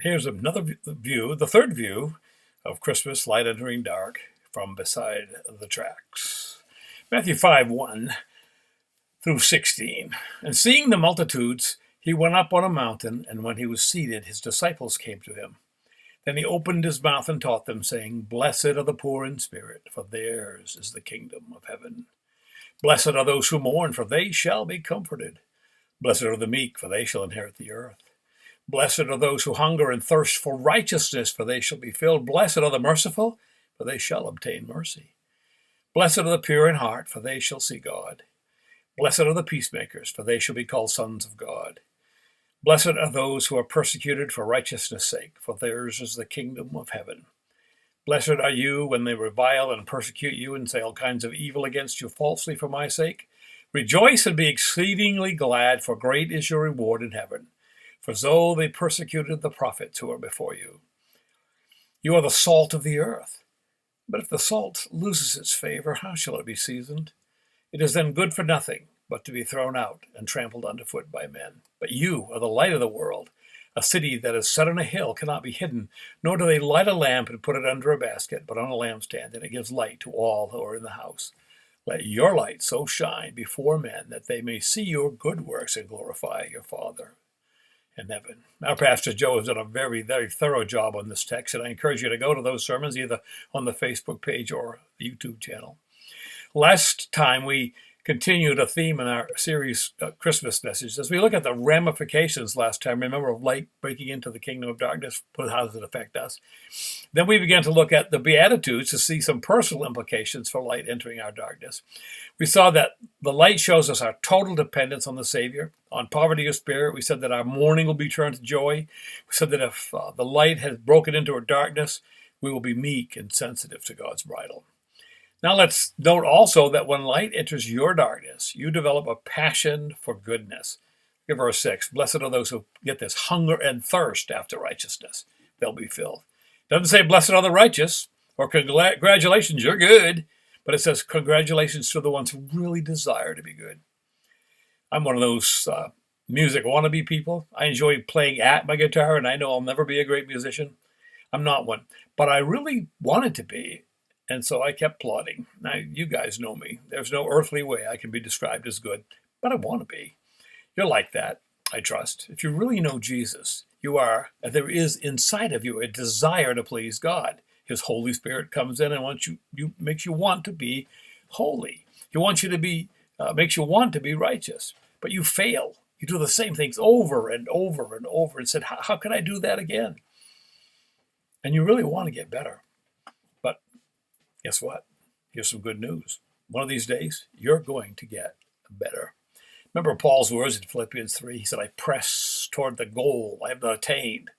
Here's another view, the third view of Christmas, light entering dark from beside the tracks. Matthew 5:1-16. And seeing the multitudes, he went up on a mountain, and when he was seated, his disciples came to him. Then he opened his mouth and taught them, saying, Blessed are the poor in spirit, for theirs is the kingdom of heaven. Blessed are those who mourn, for they shall be comforted. Blessed are the meek, for they shall inherit the earth. Blessed are those who hunger and thirst for righteousness, for they shall be filled. Blessed are the merciful, for they shall obtain mercy. Blessed are the pure in heart, for they shall see God. Blessed are the peacemakers, for they shall be called sons of God. Blessed are those who are persecuted for righteousness' sake, for theirs is the kingdom of heaven. Blessed are you when they revile and persecute you and say all kinds of evil against you falsely for my sake. Rejoice and be exceedingly glad, for great is your reward in heaven. For so they persecuted the prophets who were before you. You are the salt of the earth. But if the salt loses its favor, how shall it be seasoned? It is then good for nothing, but to be thrown out and trampled underfoot by men. But you are the light of the world. A city that is set on a hill cannot be hidden, nor do they light a lamp and put it under a basket, but on a lampstand, and it gives light to all who are in the house. Let your light so shine before men that they may see your good works and glorify your Father in heaven. Our Pastor Joe has done a very, very thorough job on this text, and I encourage you to go to those sermons either on the Facebook page or the YouTube channel. Last time we continued a theme in our series, Christmas Message. As we look at the ramifications last time, remember, of light breaking into the kingdom of darkness, how does it affect us? Then we began to look at the Beatitudes to see some personal implications for light entering our darkness. We saw that the light shows us our total dependence on the Savior, on poverty of spirit. We said that our mourning will be turned to joy. We said that if the light has broken into our darkness, we will be meek and sensitive to God's bridle. Now let's note also that when light enters your darkness, you develop a passion for goodness. Look at verse 6. Blessed are those who get this hunger and thirst after righteousness. They'll be filled. It doesn't say blessed are the righteous or congratulations, you're good. But it says congratulations to the ones who really desire to be good. I'm one of those music wannabe people. I enjoy playing at my guitar, and I know I'll never be a great musician. I'm not one. But I really wanted to be. And so I kept plodding. Now, you guys know me. There's no earthly way I can be described as good, but I want to be. You're like that, I trust. If you really know Jesus, you are, there is inside of you a desire to please God. His Holy Spirit comes in and makes you want to be holy. He wants you to be, makes you want to be righteous, but you fail. You do the same things over and over and over and said, how can I do that again? And you really want to get better. Guess what? Here's some good news. One of these days, you're going to get better. Remember Paul's words in Philippians 3? He said, I press toward the goal I have not attained.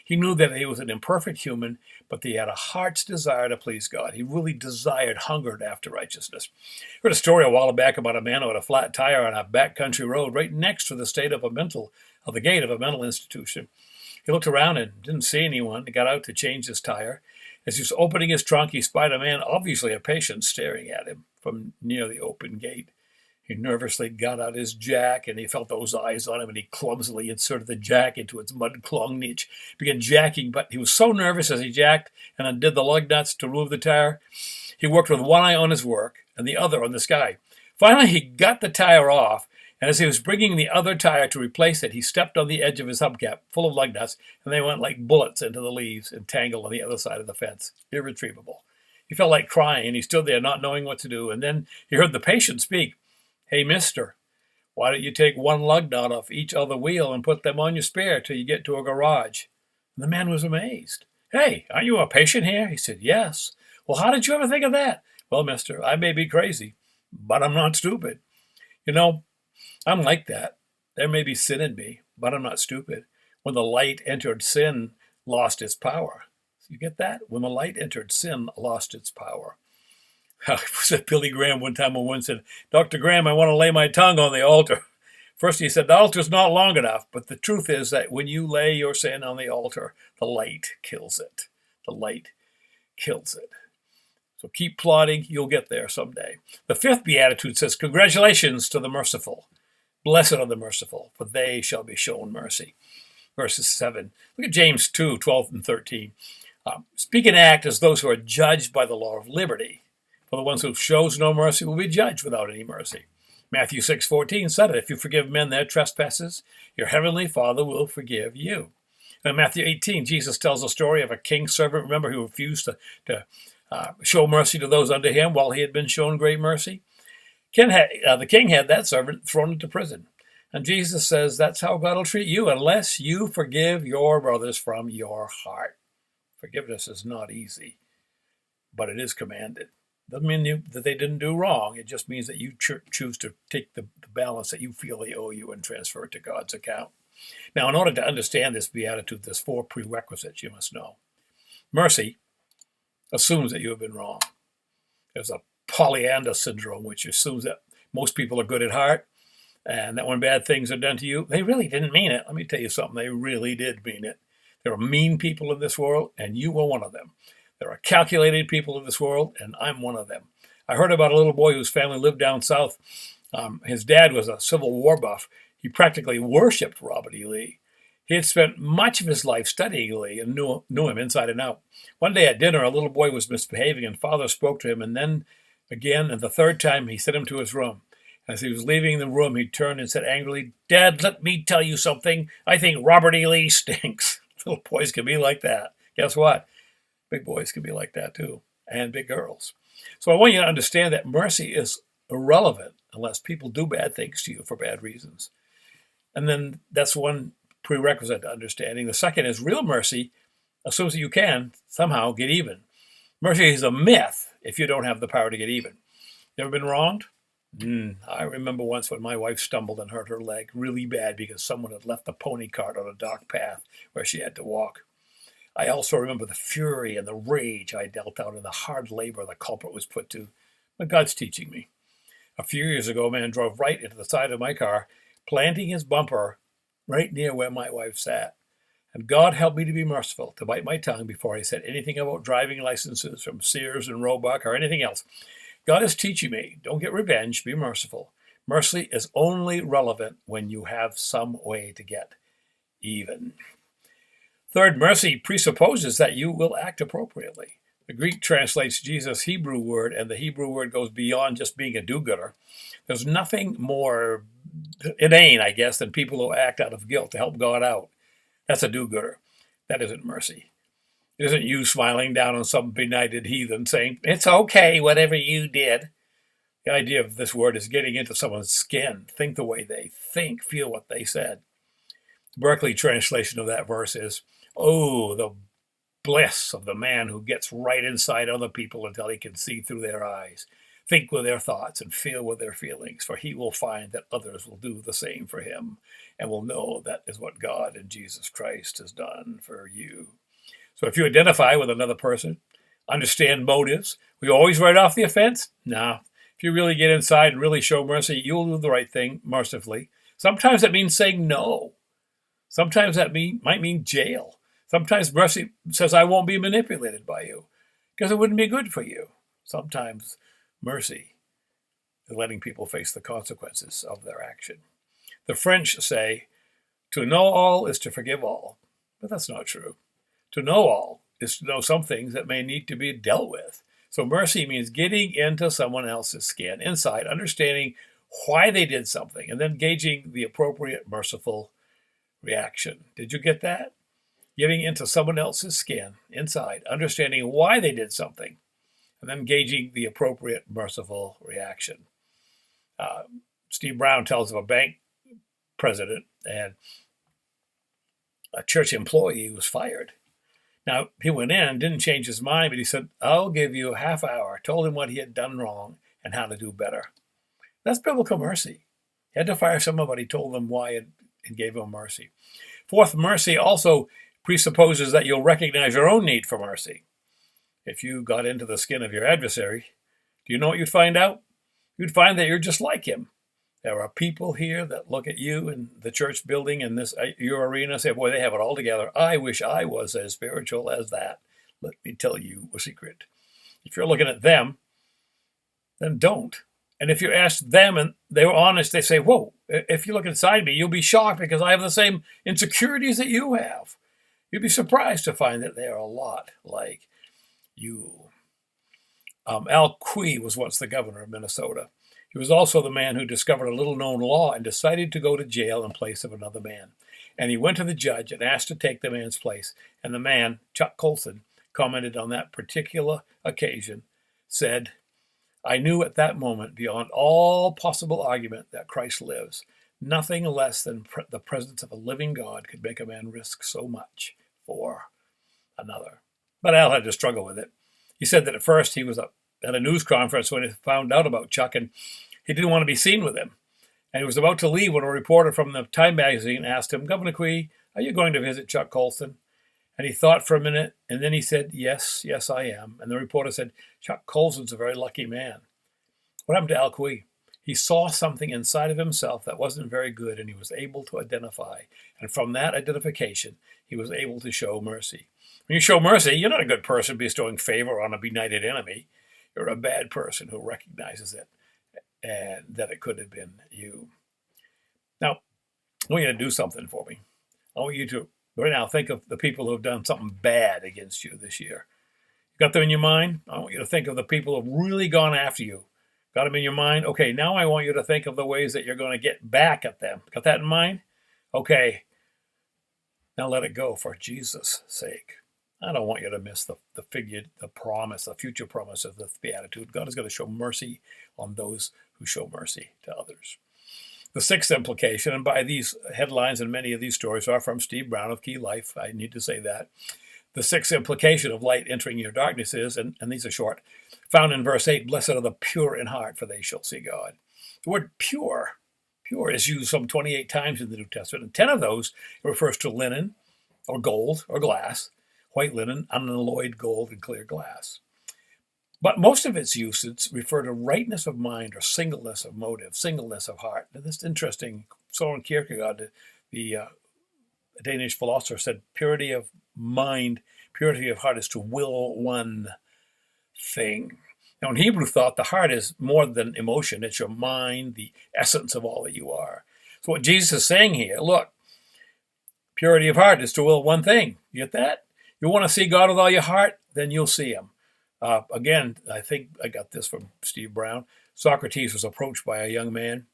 He knew that he was an imperfect human, but he had a heart's desire to please God. He really hungered after righteousness. I heard a story a while back about a man who had a flat tire on a backcountry road right next to the gate of a mental institution. He looked around and didn't see anyone. He got out to change his tire. As he was opening his trunk, he spied a man, obviously a patient, staring at him from near the open gate. He nervously got out his jack, and he felt those eyes on him, and he clumsily inserted the jack into its mud-clogged niche, began jacking, but he was so nervous as he jacked and undid the lug nuts to remove the tire. He worked with one eye on his work and the other on the sky. Finally, he got the tire off, and as he was bringing the other tire to replace it, he stepped on the edge of his hubcap, full of lug nuts, and they went like bullets into the leaves and tangled on the other side of the fence. Irretrievable. He felt like crying, and he stood there not knowing what to do. And then he heard the patient speak. Hey, mister, why don't you take one lug nut off each other wheel and put them on your spare till you get to a garage? And the man was amazed. Hey, aren't you a patient here? He said, yes. Well, how did you ever think of that? Well, mister, I may be crazy, but I'm not stupid. You know, I'm like that. There may be sin in me, but I'm not stupid. When the light entered, sin lost its power. You get that? When the light entered, sin lost its power. I said Billy Graham one time when one said, Dr. Graham, I want to lay my tongue on the altar. First he said, the altar's not long enough, but the truth is that when you lay your sin on the altar, the light kills it. The light kills it. So keep plodding, you'll get there someday. The fifth beatitude says, congratulations to the merciful. Blessed are the merciful, for they shall be shown mercy. verses 7. Look at James 2, 12 and 13. Speak and act as those who are judged by the law of liberty. For the ones who shows no mercy will be judged without any mercy. Matthew 6:14 said it, if you forgive men their trespasses, your heavenly Father will forgive you. And in Matthew 18, Jesus tells a story of a king's servant, remember, who refused to show mercy to those under him while he had been shown great mercy. The king had that servant thrown into prison. And Jesus says that's how God will treat you unless you forgive your brothers from your heart. Forgiveness is not easy, but it is commanded. Doesn't mean that they didn't do wrong. It just means that you choose to take the balance that you feel they owe you and transfer it to God's account. Now, in order to understand this beatitude, there's 4 prerequisites you must know. Mercy assumes that you have been wrong. There's a Pollyanna syndrome, which assumes that most people are good at heart and that when bad things are done to you, they really didn't mean it. Let me tell you something. They really did mean it. There are mean people in this world, and you were one of them. There are calculated people in this world, and I'm one of them. I heard about a little boy whose family lived down south. His dad was a Civil War buff. He practically worshipped Robert E. Lee. He had spent much of his life studying Lee and knew him inside and out. One day at dinner, a little boy was misbehaving, and father spoke to him, and then again, and the third time, he sent him to his room. As he was leaving the room, he turned and said angrily, "Dad, let me tell you something. I think Robert E. Lee stinks." Little boys can be like that. Guess what? Big boys can be like that too, and big girls. So I want you to understand that mercy is irrelevant unless people do bad things to you for bad reasons. And then that's one prerequisite to understanding. The second is real mercy assumes that you can somehow get even. Mercy is a myth if you don't have the power to get even. You ever been wronged? I remember once when my wife stumbled and hurt her leg really bad because someone had left the pony cart on a dark path where she had to walk. I also remember the fury and the rage I dealt out and the hard labor the culprit was put to. But God's teaching me. A few years ago, a man drove right into the side of my car, planting his bumper right near where my wife sat. And God helped me to be merciful, to bite my tongue before I said anything about driving licenses from Sears and Roebuck or anything else. God is teaching me, don't get revenge, be merciful. Mercy is only relevant when you have some way to get even. Third, mercy presupposes that you will act appropriately. The Greek translates Jesus' Hebrew word, and the Hebrew word goes beyond just being a do-gooder. There's nothing more inane, I guess, than people who act out of guilt to help God out. That's a do-gooder. That isn't mercy. It isn't you smiling down on some benighted heathen saying, "It's okay, whatever you did." The idea of this word is getting into someone's skin, think the way they think, feel what they said. The Berkeley translation of that verse is, "Oh, the bliss of the man who gets right inside other people until he can see through their eyes, think with their thoughts, and feel with their feelings, for he will find that others will do the same for him and will know that is what God and Jesus Christ has done for you." So if you identify with another person, understand motives, will you always write off the offense? No. If you really get inside and really show mercy, you'll do the right thing mercifully. Sometimes that means saying no. Sometimes that might mean jail. Sometimes mercy says, "I won't be manipulated by you," because it wouldn't be good for you. Sometimes mercy is letting people face the consequences of their action. The French say, "To know all is to forgive all," but that's not true. To know all is to know some things that may need to be dealt with. So mercy means getting into someone else's skin, inside, understanding why they did something, and then gauging the appropriate merciful reaction. Did you get that? Getting into someone else's skin, inside, understanding why they did something, and then gauging the appropriate merciful reaction. Steve Brown tells of a bank president and a church employee who was fired. Now, he went in and didn't change his mind, but he said, "I'll give you a half hour," told him what he had done wrong and how to do better. That's biblical mercy. He had to fire someone, but he told them why and gave him mercy. Fourth, mercy also presupposes that you'll recognize your own need for mercy. If you got into the skin of your adversary, do you know what you'd find out? You'd find that you're just like him. There are people here that look at you in the church building in this your arena and say, "Boy, they have it all together. I wish I was as spiritual as that." Let me tell you a secret. If you're looking at them, then don't. And if you ask them and they were honest, they say, "Whoa, If you look inside me, you'll be shocked because I have the same insecurities that you have. You'd be surprised to find that they are a lot like you. Al Quie was once the governor of Minnesota. He was also the man who discovered a little-known law and decided to go to jail in place of another man. And he went to the judge and asked to take the man's place. And the man, Chuck Colson, commented on that particular occasion, said, "I knew at that moment, beyond all possible argument, that Christ lives. Nothing less than the presence of a living God could make a man risk so much for another." But Al had to struggle with it. He said that at first he was at a news conference when he found out about Chuck, and he didn't want to be seen with him. And he was about to leave when a reporter from the Time magazine asked him, "Governor Quie, are you going to visit Chuck Colson?" And he thought for a minute, and then he said, "Yes, I am." And the reporter said, "Chuck Colson's a very lucky man." What happened to Al Quie? He saw something inside of himself that wasn't very good, and he was able to identify. And from that identification, he was able to show mercy. When you show mercy, you're not a good person bestowing favor on a benighted enemy. You're a bad person who recognizes it and that it could have been you. Now, I want you to do something for me. I want you to, right now, think of the people who have done something bad against you this year. You got them in your mind? I want you to think of the people who have really gone after you. Got them in your mind? Okay, now I want you to think of the ways that you're going to get back at them. Got that in mind? Okay, now let it go for Jesus' sake. I don't want you to miss the promise, the future promise of the Beatitude. God is going to show mercy on those who show mercy to others. The sixth implication, and by these headlines and many of these stories are from Steve Brown of Key Life, I need to say that. The sixth implication of light entering your darkness is, and these are short, found in verse 8, "Blessed are the pure in heart, for they shall see God." The word pure is used some 28 times in the New Testament, and 10 of those refers to linen or gold or glass, white linen, unalloyed gold, and clear glass. But most of its uses refer to rightness of mind or singleness of motive, singleness of heart. Now, this is interesting. Soren Kierkegaard, the Danish philosopher, said purity of mind, purity of heart is to will one thing. Now, in Hebrew thought, the heart is more than emotion. It's your mind, the essence of all that you are. So what Jesus is saying here, look, purity of heart is to will one thing. You get that? You want to see God with all your heart? Then you'll see him. Again, I think I got this from Steve Brown. Socrates was approached by a young man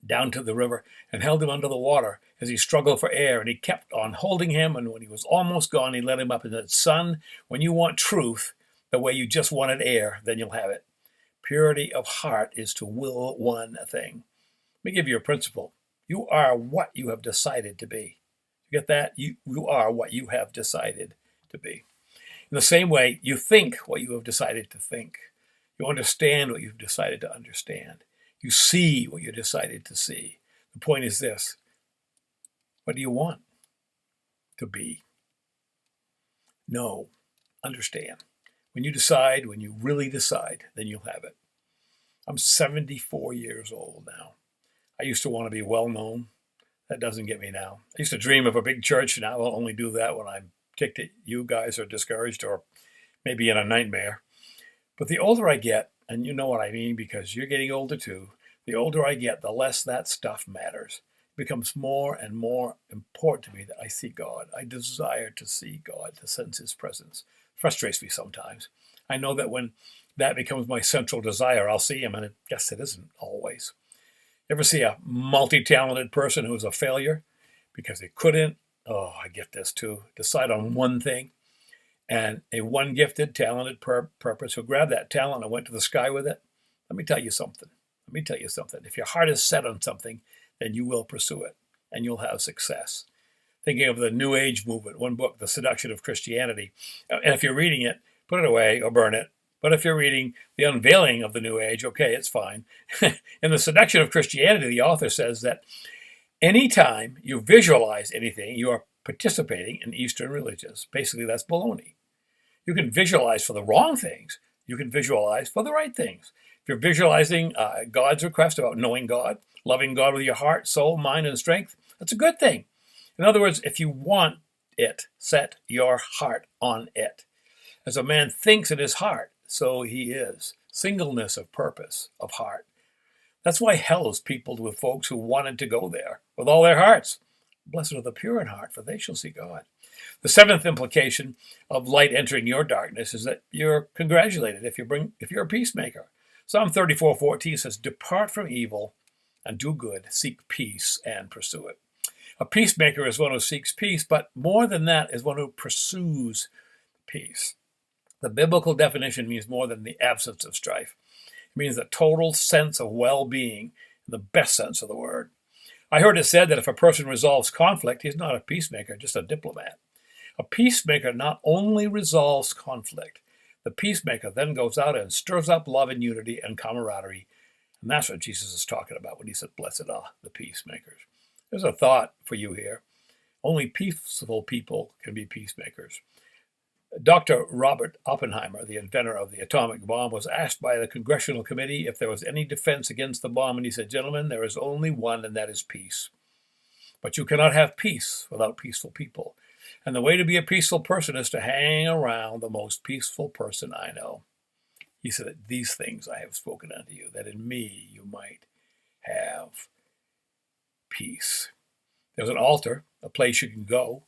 down to the river and held him under the water as he struggled for air, and he kept on holding him, and when he was almost gone, he let him up and said, "Son, when you want truth the way you just wanted air, then you'll have it." Purity of heart is to will one thing. Let me give you a principle. You are what you have decided to be. You get that? You are what you have decided to be. In the same way, you think what you have decided to think. You understand what you've decided to understand. You see what you decided to see. The point is this: what do you want to be? Know, understand. When you decide, when you really decide, then you'll have it. I'm 74 years old now. I used to want to be well known. That doesn't get me now. I used to dream of a big church. Now I'll only do that when I'm ticked at you guys or discouraged or maybe in a nightmare. But the older I get, and you know what I mean because you're getting older too, the older I get, the less that stuff matters. It becomes more and more important to me that I see God. I desire to see God, to sense his presence. It frustrates me sometimes. I know that when that becomes my central desire, I'll see him, and I guess it isn't always. Ever see a multi-talented person who's a failure because they couldn't, I get this too, decide on one thing? And a one gifted, talented purpose who grabbed that talent and went to the sky with it? Let me tell you something. If your heart is set on something, then you will pursue it and you'll have success. Thinking of the New Age movement, one book, The Seduction of Christianity. And if you're reading it, put it away or burn it. But if you're reading The Unveiling of the New Age, okay, it's fine. In The Seduction of Christianity, the author says that anytime you visualize anything, you are participating in Eastern religions. Basically, that's baloney. You can visualize for the wrong things. You can visualize for the right things. If you're visualizing God's request about knowing God, loving God with your heart, soul, mind, and strength, that's a good thing. In other words, if you want it, set your heart on it. As a man thinks in his heart, so he is. Singleness of purpose, of heart. That's why hell is peopled with folks who wanted to go there with all their hearts. Blessed are the pure in heart, for they shall see God. The seventh implication of light entering your darkness is that you're congratulated if you're a peacemaker. Psalm 34:14 says, "Depart from evil and do good, seek peace and pursue it." A peacemaker is one who seeks peace, but more than that is one who pursues peace. The biblical definition means more than the absence of strife. It means a total sense of well-being, in the best sense of the word. I heard it said that if a person resolves conflict, he's not a peacemaker, just a diplomat. A peacemaker not only resolves conflict, the peacemaker then goes out and stirs up love and unity and camaraderie. And that's what Jesus is talking about when he said, "Blessed are the peacemakers." There's a thought for you here. Only peaceful people can be peacemakers. Dr. Robert Oppenheimer, the inventor of the atomic bomb, was asked by the Congressional Committee if there was any defense against the bomb, and he said, "Gentlemen, there is only one, and that is peace. But you cannot have peace without peaceful people. And the way to be a peaceful person is to hang around the most peaceful person I know." He said, "These things I have spoken unto you, that in me you might have peace." There's an altar, a place you can go.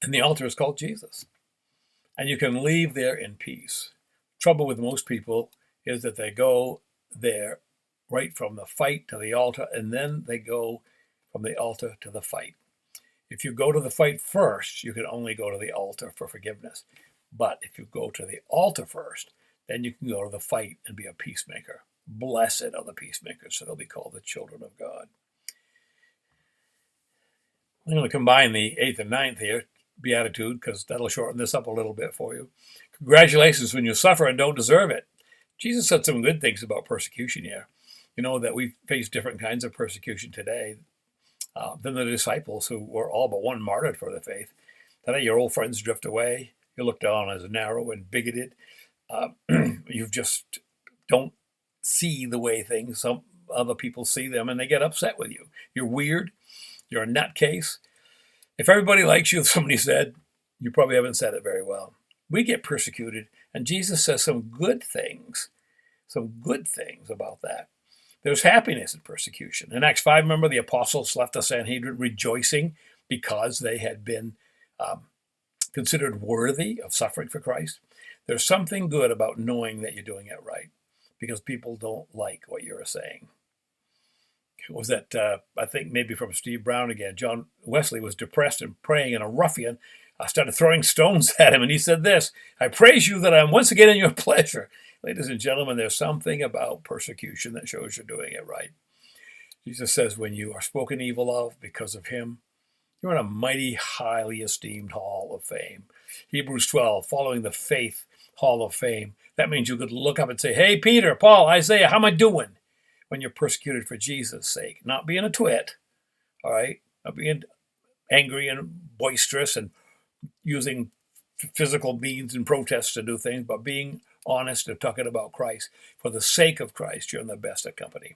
And the altar is called Jesus. And you can leave there in peace. Trouble with most people is that they go there right from the fight to the altar, and then they go from the altar to the fight. If you go to the fight first, you can only go to the altar for forgiveness. But if you go to the altar first, then you can go to the fight and be a peacemaker. Blessed are the peacemakers, so they'll be called the children of God. I'm going to combine the 8th and 9th here, beatitude, because that'll shorten this up a little bit for you. Congratulations when you suffer and don't deserve it. Jesus said some good things about persecution here. You know that we face different kinds of persecution today than the disciples who were all but one martyred for the faith. Today your old friends drift away. You're looked down as narrow and bigoted. You just don't see the way some other people see them, and they get upset with you. You're weird. You're a nutcase. If everybody likes you, somebody said, you probably haven't said it very well. We get persecuted, and Jesus says some good things about that. There's happiness in persecution. In Acts 5, remember, the apostles left the Sanhedrin rejoicing because they had been considered worthy of suffering for Christ. There's something good about knowing that you're doing it right, because people don't like what you're saying. Was that, I think maybe from Steve Brown again, John Wesley was depressed and praying, and a ruffian started throwing stones at him, and he said this, "I praise you that I'm once again in your pleasure." Ladies and gentlemen, there's something about persecution that shows you're doing it right. Jesus says when you are spoken evil of because of him, you're in a mighty, highly esteemed hall of fame. Hebrews 12, following the faith hall of fame. That means you could look up and say, "Hey, Peter, Paul, Isaiah, how am I doing?" When you're persecuted for Jesus' sake, not being a twit, all right? Not being angry and boisterous and using physical means and protests to do things, but being honest and talking about Christ. For the sake of Christ, you're in the best of company.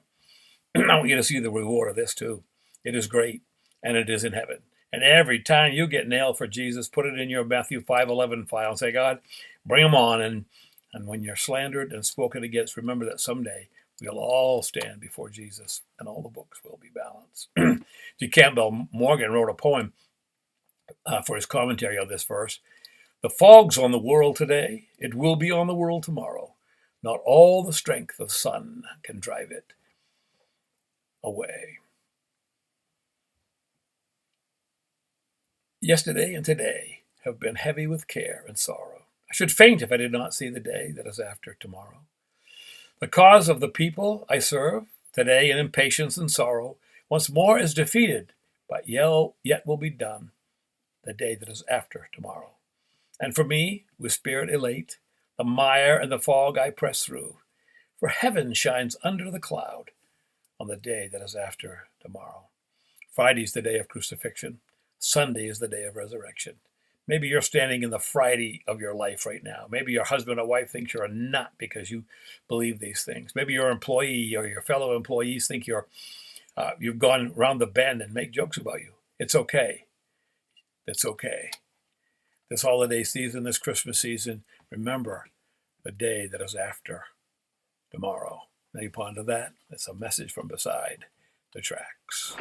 I want you to see the reward of this too. It is great, and it is in heaven. And every time you get nailed for Jesus, put it in your Matthew 5:11 file and say, "God, bring them on." And when you're slandered and spoken against, remember that someday we'll all stand before Jesus, and all the books will be balanced. G. Campbell Morgan wrote a poem for his commentary on this verse. "The fog's on the world today. It will be on the world tomorrow. Not all the strength of the sun can drive it away." Yesterday and today have been heavy with care and sorrow. I should faint if I did not see the day that is after tomorrow. The cause of the people I serve today in impatience and sorrow once more is defeated, but yet will be done the day that is after tomorrow. And for me, with spirit elate, the mire and the fog I press through, for heaven shines under the cloud on the day that is after tomorrow. Friday's the day of crucifixion. Sunday is the day of resurrection. Maybe you're standing in the Friday of your life right now. Maybe your husband or wife thinks you're a nut because you believe these things. Maybe your employee or your fellow employees think you've gone around the bend and make jokes about you. It's okay. It's okay. This holiday season, this Christmas season, remember the day that is after tomorrow. Now you ponder that. It's a message from beside the tracks.